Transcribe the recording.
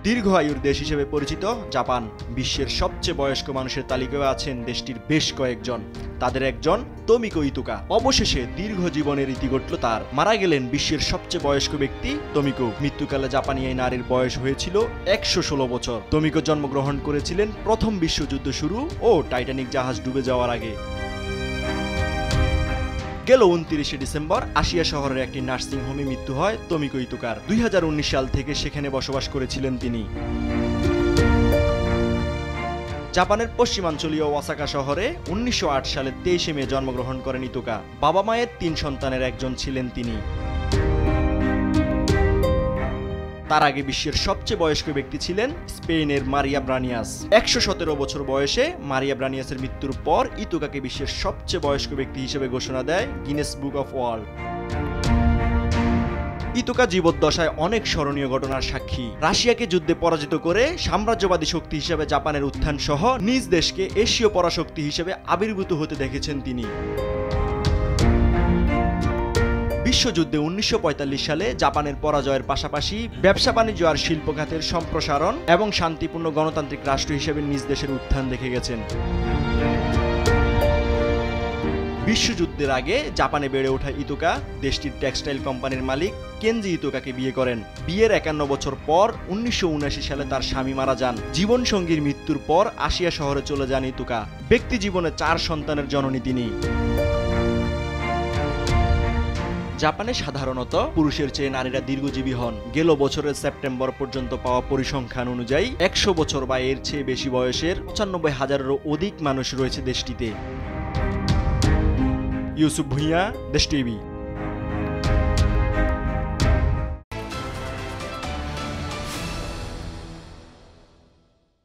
দীর্ঘ আয়ুর দেশ হিসেবে পরিচিত জাপান বিশ্বের সবচেয়ে বয়স্ক মানুষের তালিকায় আছেন দেশটির বেশ কয়েকজন। তাদের একজন তোমিকো ইতুকা। অবশেষে দীর্ঘ জীবনের ইতি ঘটল তার। মারা গেলেন বিশ্বের সবচেয়ে বয়স্ক ব্যক্তি তোমিকো। মৃত্যুকালে জাপানি এই নারীর বয়স হয়েছিল 116 বছর। তোমিকো জন্মগ্রহণ করেছিলেন প্রথম বিশ্বযুদ্ধ শুরু ও টাইটানিক জাহাজ ডুবে যাওয়ার আগে। গেল 29 ডিসেম্বর আসিয়া শহরের একটি নার্সিং হোমে মৃত্যু হয় তোমিকো ইতুকার। 2019 সাল থেকে সেখানে বসবাস করেছিলেন তিনি। জাপানের পশ্চিমাঞ্চলীয় ওসাকা শহরে 1908 সালের 23 মে জন্মগ্রহণ করেন ইতুকা। বাবা মায়ের 3 সন্তানের একজন ছিলেন তিনি। তার আগে বিশ্বের সবচেয়ে বয়স্ক ব্যক্তি ছিলেন স্পেনের মারিয়া ব্রানিয়াস। 117 বছর বয়সে মারিয়া ব্রানিয়াসের মৃত্যুর পর ইতুকাকে বিশ্বের সবচেয়ে বয়স্ক ব্যক্তি হিসেবে ঘোষণা দেয় গিনেস বুক অফ ওয়ার্ল্ড। ইতুকা জীবদ্দশায় অনেক স্মরণীয় ঘটনার সাক্ষী। রাশিয়াকে যুদ্ধে পরাজিত করে সাম্রাজ্যবাদী শক্তি হিসেবে জাপানের উত্থান সহ নিজ দেশকে এশীয় পরাশক্তি হিসেবে আবির্ভূত হতে দেখেছেন তিনি। বিশ্বযুদ্ধে 1945 সালে জাপানের পরাজয়ের পাশাপাশি ব্যবসা বাণিজ্য আর শিল্প খাতের সম্প্রসারণ এবং শান্তিপূর্ণ গণতান্ত্রিক রাষ্ট্র হিসেবে নিজ দেশের উত্থান দেখে গেছেন। বিশ্বযুদ্ধের আগে জাপানে বেড়ে ওঠা ইতুকা দেশটির টেক্সটাইল কোম্পানির মালিক কেনজি ইতুকাকে বিয়ে করেন। বিয়ের 51 বছর পর 1979 সালে তার স্বামী মারা যান। জীবনসঙ্গীর মৃত্যুর পর আসিয়া শহরে চলে যান ইতুকা। ব্যক্তি জীবনে 4 সন্তানের জননী তিনি। জাপানে সাধারণত পুরুষের চেয়ে নারীরা দীর্ঘজীবী হন। গেল বছরের সেপ্টেম্বর পর্যন্ত পাওয়া পরিসংখ্যান অনুযায়ী 100 বছর বা এর চেয়ে বেশি বয়সের 95,000-এরও অধিক মানুষ রয়েছে দেশটিতে। ইউসুফ ভুঁইয়া, দেশ টিভি।